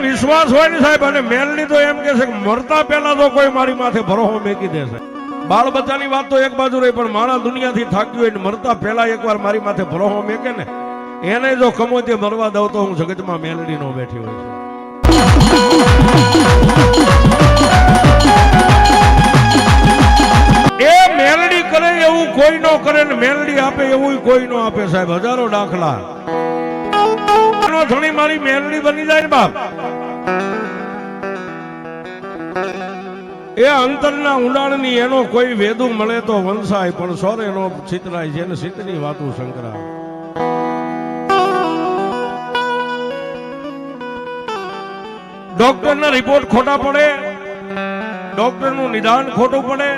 વિશ્વાસ હોય ને સાહેબ, અને મેલડી તો એમ કે છે કે મરતા પહેલા તો કોઈ મારી માથે ભરોસો મેકી દેશે. બાળ બચ્ચાની વાત તો એક બાજુ રહી, પણ માણસ દુનિયાથી થાક્યું હોય ને મરતા પહેલા એકવાર મારી માથે ભરોસો મેકે ને, એને જો કમોતે મરવા દઉં તો હું જગતમાં મેલડી નો બેઠી હોય છે. એ મેલડી કરે એવું કોઈ નો કરે ને મેલડી આપે એવું કોઈ નો આપે સાહેબ. હજારો દાખલા. ધણી મારી મેલડી બની જાય ને બાપ, એ અંતરના ઊંડાણની એનો કોઈ વેદુ મળે તો વંશાય, પણ સોરે નો છિતરાય છે ને શીતની વાતું સંકરાય. ડોક્ટરના રિપોર્ટ ખોટા પડે, ડોક્ટરનું નિદાન ખોટું પડે,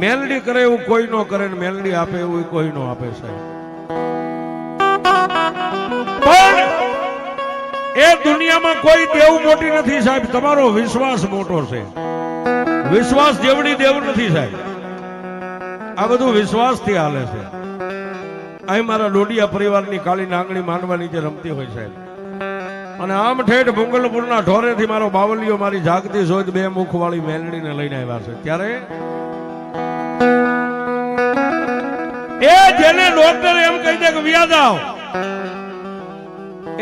મેલડી કરે એવું કોઈ નો કરે ને મેલડી આપે એવું કોઈ નો આપે સાહેબ. પણ એ દુનિયામાં કોઈ દેવ મોટી નથી સાહેબ, તમારો વિશ્વાસ મોટો છે. વિશ્વાસ જેવડી દેવ નથી સાહેબ. આ બધું વિશ્વાસથી હાલે છે. અહીં મારા ડોડિયા પરિવારની કાળી નાંગણી માંડવાની જે રમતી હોય સાહેબ, અને આમ ઠેઠ મુંગલપુરના ઢોરેથી મારો બાવલીઓ મારી જાગતી જોઈ બે મુખવાળી મેલડીને લઈને આવ્યા છે. ત્યારે એ જેને ડોક્ટર એમ કહી દે કે વ્યા જાઓ,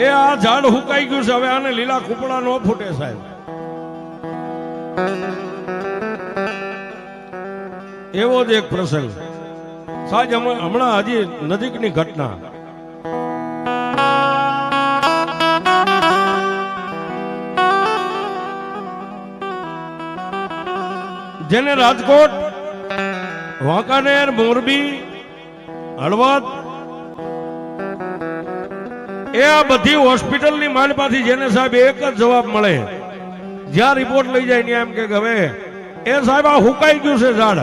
એ આ ઝાડ હુકાઈ ગયું છે, હવે આને લીલા કુપડા નો ફૂટે સાહેબ. એવો જ એક પ્રસંગ સાહેબ હમણાં હજી નજીકની ઘટના. જેને રાજકોટ, વાંકાનેર, મોરબી, હળવદ, એ આ બધી હોસ્પિટલની માલપાથી જેને સાહેબ એક જ જવાબ મળે, જ્યાં રિપોર્ટ લઈ જાય ત્યાં એમ કે હવે એ સાહેબ આ હુકાઈ ગયું છે ઝાડ,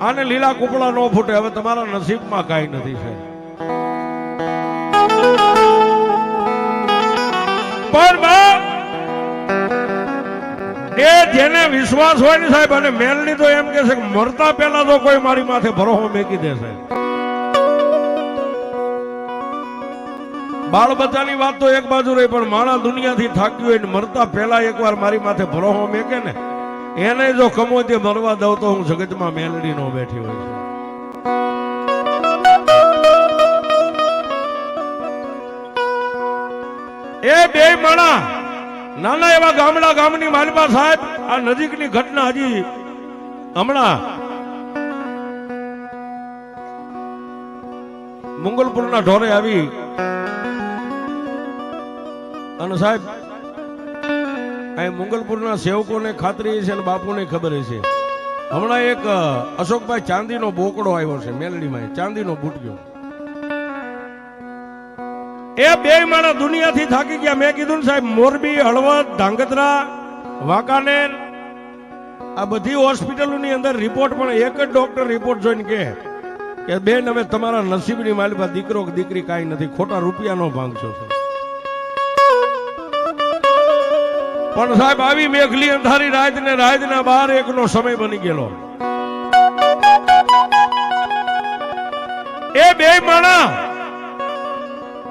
આને લીલા કુપડા નો ફૂટે, હવે તમારા નસીબમાં કાંઈ નથી સાહેબ. પણ એ જેને વિશ્વાસ હોય ને સાહેબ, અને મેલડી તો એમ કે છે કે મરતા પહેલા તો કોઈ મારી માથે ભરોસો મેકી દેશે. બાળ બચ્ચાની વાત તો એક બાજુ રહી, પણ માણસ દુનિયાથી થાક્યું હોય ને મરતા પહેલા એકવાર મારી માથે ભરોસો મેકે ને, એને જો કમોતે મરવા દઉં તો હું જગતમાં મેલડી નો બેઠી હોય છે. એ બે માણા નાના એવા ગામડા ગામની માલપા સાહેબ, આ નજીકની ઘટના હજી હમણાં મુંગલપુરના ઢોરે આવી. અને સાહેબ અહીં મુંગલપુરના સેવકોને ખાતરી છે અને બાપુને ખબર છે. હમણાં એક અશોકભાઈ ચાંદીનો બોકડો આવ્યો છે મેલડીમાં, ચાંદીનો બુટિયો. એ બે માણસ દુનિયાથી થાકી ગયા. મેં કીધું ને સાહેબ, મોરબી, હળવદ, ધાંગધ્રા, વાંકાનેર, આ બધી હોસ્પિટલોની અંદર રિપોર્ટ પણ એક જ ડોક્ટર રિપોર્ટ જોઈને કે બેન હવે તમારા નસીબની માલિકા દીકરો કે દીકરી કાંઈ નથી, ખોટા રૂપિયાનો ભાંગશો છે. પણ સાહેબ આવી મેઘલી અંધારી રાત ને રાતના 12-1 સમય બની ગયેલો. એ બે માણા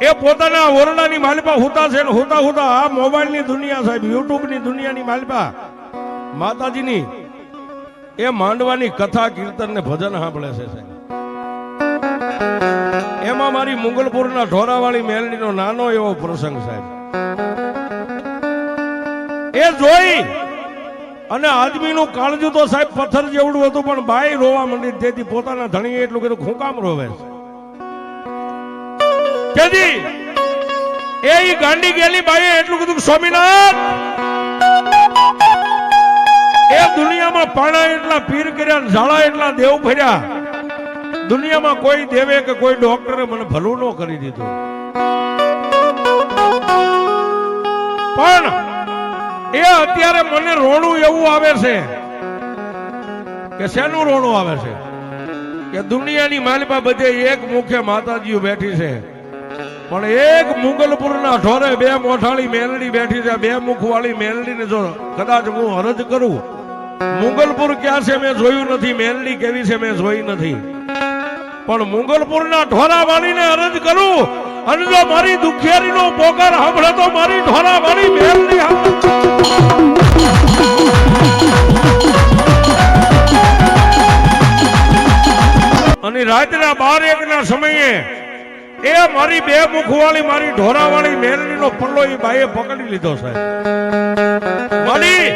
એ પોતાના ઓરડાની માલિપા હુતા છે ને હુતા હુતા આ મોબાઈલની દુનિયા સાહેબ, યુટ્યુબની દુનિયાની માલિપા માતાજીની એ માંડવાની કથા, કીર્તન ને ભજન સાંભળે છે સાહેબ. એમાં મારી મુંગલપુરના ઢોરાવાળી મેલડીનો નાનો એવો પ્રસંગ સાહેબ. એ જોઈ અને આદમીનું કાળજું તો સાહેબ પથ્થર જેવડું હતું, પણ બાઈ રોવા માંડી. તેથી પોતાના ધણીએ એટલું કીધું, હું કામ રોવે છે? એ ગાંડી ગયેલી બાઈએ એટલું કીધું, સ્વામિનાથ, એ દુનિયામાં પાણા એટલા પીર કર્યા, ઝાડા એટલા દેવ ફર્યા, દુનિયામાં કોઈ દેવે કે કોઈ ડોક્ટરે મને ભલું ન કરી દીધું. પણ એ અત્યારે મને રોણું એવું આવે છે કે શેનું રોણું આવે છે કે દુનિયાની માલિપા બધે એક મુખે માતાજીઓ બેઠી છે, પણ એક મુંગલપુરના ઢોરે બે મોઠાળી મેલડી બેઠી છે. બે મુખવાળી મેલડીને જો કદાચ હું અરજ કરું, મુંગલપુર ક્યાં છે મેં જોયું નથી, મેલડી કેવી છે મેં જોઈ નથી, પણ મુંગલપુરના ઢોરા વાળીને અરજ કરું અને જો મારી દુખિયારીનો પોકાર સાંભળે તો મારી ઢોરા વાળી મેલડી અને રાતના 12-1 ના સમયે એ મારી બે મુખવાળી મારી ઢોરાવાળી મેલડીનો પલ્લો એ બાઈએ પકડી લીધો સાહેબ મારી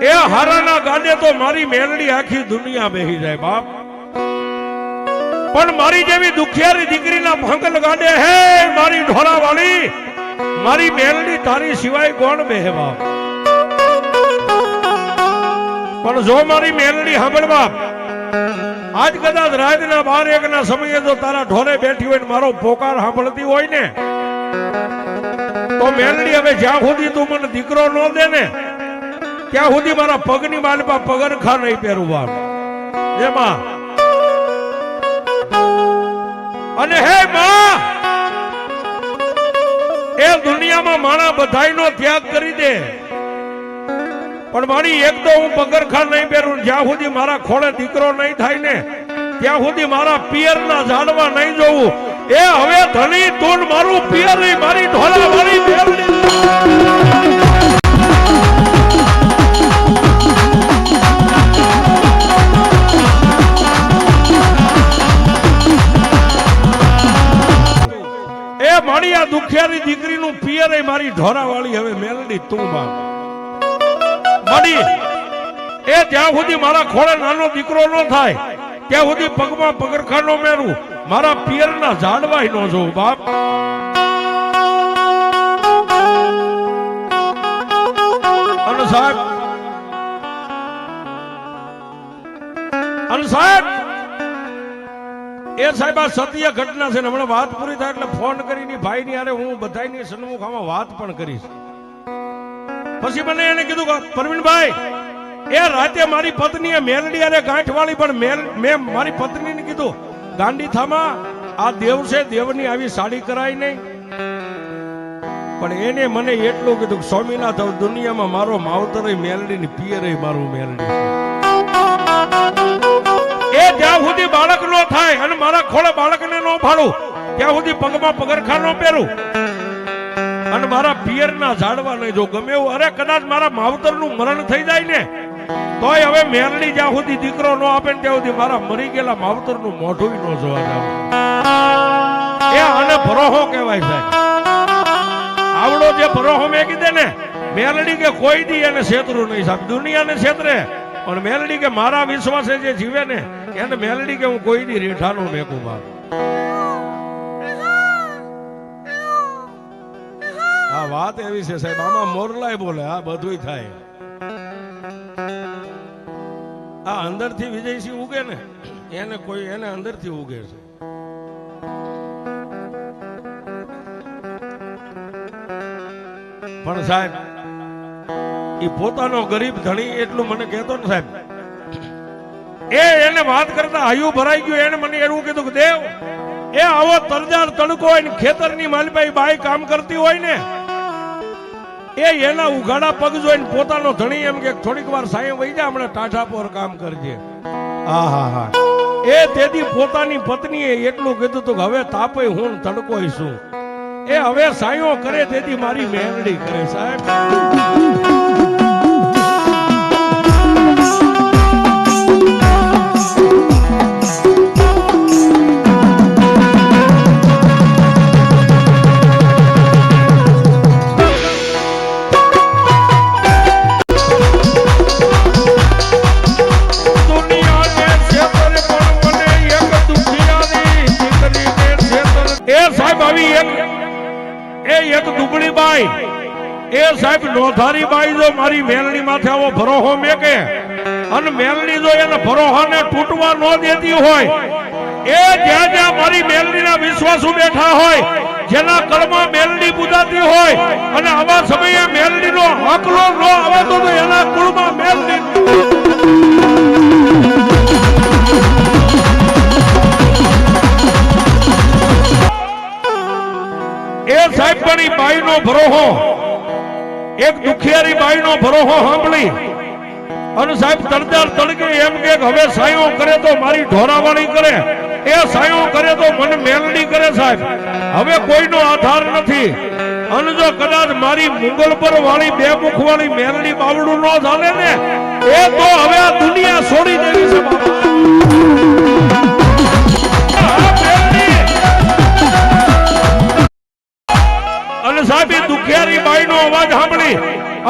એ હારાના ગાડે તો મારી મેલડી આખી દુનિયા બેહી જાય બાપ પણ મારી જેવી દુખિયારી દીકરીના ભંગલ ગાડે હે મારી ઢોરાવાળી મારી મેલડી તારી સિવાય કોણ બેહે બાપ પણ જો મારી મેલડી સાંભળ બાપ આજ કદાચ રાતના 12-1 ના સમયે જો તારા ઢોરે બેઠી હોય ને મારો પોકાર સાંભળતી હોય ને તો મેલડી હવે જ્યાં સુધી તું મને દીકરો ન દે ને ત્યાં સુધી મારા પગની માલપા પગરખા નહીં પહેરું બાપ એમાં અને હે માં એ દુનિયામાં માણા બધાયનો ત્યાગ કરી દે પણ મારી એક તો હું પગરખા નહીં પહેરું જ્યાં સુધી મારા ખોળે દીકરો નહીં થાય ને ત્યાં સુધી મારા પિયરના ઝાડવા નહીં જોવું એ હવે ધણી તું મારું પિયર મારી ઢોલા મારી મેલડી એ મારી આ દુખિયારી દીકરીનું પિયર મારી ઢોરા વાળી હવે મેલડી તું બાપ મારી એ જ્યાં સુધી મારા ખોળે નાનો દીકરો ન થાય ત્યાં સુધી પગમાં પગરખા નો મેરું મારા પિયરના ઝાડવાય નો જોઉં બાપ અને સાહેબ એ સાહેબ આ સત્ય ઘટના છે ને હમણાં વાત પૂરી થાય એટલે ફોન કરીને ભાઈની હારે હું બધાની સન્મુખ આમાં વાત પણ કરીશ પછી મને એને કીધું કે પરવીનભાઈ એ રાતે મારી પત્નીએ મેલડી અને ગાંઠ વાળી પણ મેં મારી પત્નીને કીધું ગાંડી થામા આ દેવ છે દેવની આવી સાડી કરાય નહીં પણ એને મને એટલું કીધું કે સ્વામીનાથ દુનિયામાં મારો માવતર મેલડી ની પિયર મારું મેલડી એ જ્યાં સુધી બાળક નો થાય અને મારા ખોળે બાળકને નો ફાડું ત્યાં સુધી પગમાં પગરખા નો પહેરું અને મારા પિયરના ઝાડવા નહીં જો ગમે એવું અરે કદાચ મારા માવતરનું મરણ થઈ જાય ને તોય હવે મેલડી જ્યાં સુધી દીકરો નો આપે ને ત્યાં સુધી મારા મરી ગયેલા માવતરનું મોઢું ન જોવા જાવ એ આને ભરોહો કહેવાય છે આવડો જે ભરોહો મેં કીધે ને મેલડી કે કોઈ દી એને છેતરું નહીં સાહેબ દુનિયાને છેતરે પણ મેલડી કે મારા વિશ્વાસે જે જીવે ને એને મેલડી કે હું કોઈ દી રેઠાનું મેકું બાપ આ વાત એવી છે સાહેબ આમાં મોરલાય બોલે આ બધુંય થાય આ અંદરથી વિજયસિંહ ઉગે ને એને કોઈ એને અંદરથી ઉગે છે પણ સાહેબ એ પોતાનો ગરીબ ધણી એટલું મને કહેતો ને સાહેબ એને વાત કરતા હાયું ભરાઈ ગયું એને મને એવું કીધું કે દેવ એ આવો તરજાર તડકો હોય ને ખેતરની માલપાઈ બાઈ કામ કરતી હોય ને એના ઉઘાડા પગ જોઈને પોતાનો ધણી એમ કે થોડીક વાર સાંઈ વહી જા હમણાં ટાઢા પર કામ કરજે હા એ તેથી પોતાની પત્નીએ એટલું કીધું હતું કે હવે તાપે હું તડકો છું એ હવે સાયો કરે તેથી મારી મેલડી કરે સાહેબ એક દુબળી બાઈ એ સાહેબ નોધારી બાઈ જો મારી મેલડી માથે આવો ભરોહો મેકે અને મેલડી જો એને ભરોહાને તૂટવા ન દેતી હોય એ જ્યાં જ્યાં મારી મેલડીના વિશ્વાસુ બેઠા હોય જેના કળમાં મેલડી પૂજાતી હોય અને આવા સમયે મેલડીનો હકલો ન આવે તો એના કુળમાં મેલડી એ સાહેબ પણ બાઈનો ભરોહો એક દુખિયારી બાઈનો ભરોહો સાંભળી અને સાહેબ તડદાર તડકે એમ કે હવે સાયો કરે તો મારી ઢોરાવાળી કરે એ સાયો કરે તો મન મેલડી કરે સાહેબ. હવે કોઈનો આધાર નથી. અને જો કદાચ મારી મુગલ પર વાળી બે મુખ વાળી મેલડી બાવડું ન ચાલે ને એ તો હવે આ દુનિયા છોડી દેવી છે બાબા. અને સાહેબ એ દુખિયારી બાઈ નો અવાજ સાંભળી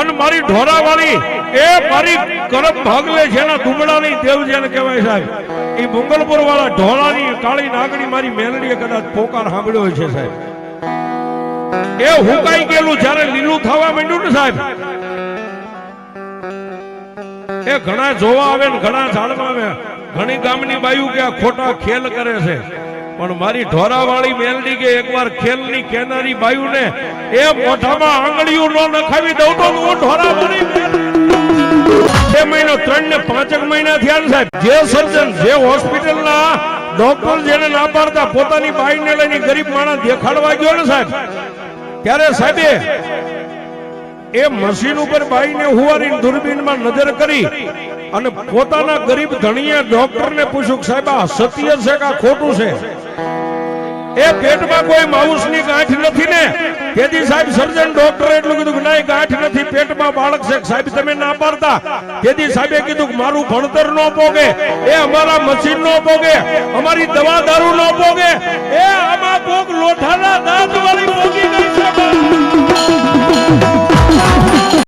અને મારી ઢોરા વાળી એ મારી કરમ ભાગલે છે એના દુબળાની દેવ જેને કહેવાય સાહેબ. એ મુગલપુર વાળા ઢોરાની કાળી નાગણી મારી મેલડીએ કદાચ પોકાર સાંભળ્યો છે સાહેબ. એ હુકાઈ ગયેલું જ્યારે લીલું થવા માંડ્યું ને સાહેબ એ ઘણા જોવા આવે ને ઘણા જાણવા આવે. ઘણી ગામની બાયુ કે આ ખોટા ખેલ કરે છે પણ મારી ઢોરાવાળી મેલડી કે એકવાર ખેલની કેનારી બાયુ ને એ મોઢામાં આંગળીઓ ન નખાવી દઉં તો હું ઢોરાવાળી 2 મહિનો 3 ને 5 મહિના થયા ને સાહેબ. જે સર્જન જે હોસ્પિટલના ડોક્ટર જેને ના પાડતા પોતાની બાઈને લઈને ગરીબ માણસ દેખાડવા ગયો ને સાહેબ ત્યારે સાહેબે એ મશીન ઉપર બાઈને હુવારી દૂરબીનમાં નજર કરી અને પોતાના ગરીબ ધણીએ ડોક્ટરને પૂછ્યું સાહેબ આ સત્ય છે કે ખોટું છે. એ પેટમાં કોઈ માઉસની ગાંઠ નથી ને તેથી સાહેબ સર્જન ડોક્ટરે એટલું કીધું કે ના ગાંઠ નથી પેટમાં બાળક છે. સાહેબ તમે ના પાડતા તેથી સાહેબે કીધું કે મારું ભણતર ન પોગે એ અમારા મશીન ન પોગે અમારી દવા દારૂ ન પોગે એ આમાં કોક લોઠાના દાંત વાળી પોગી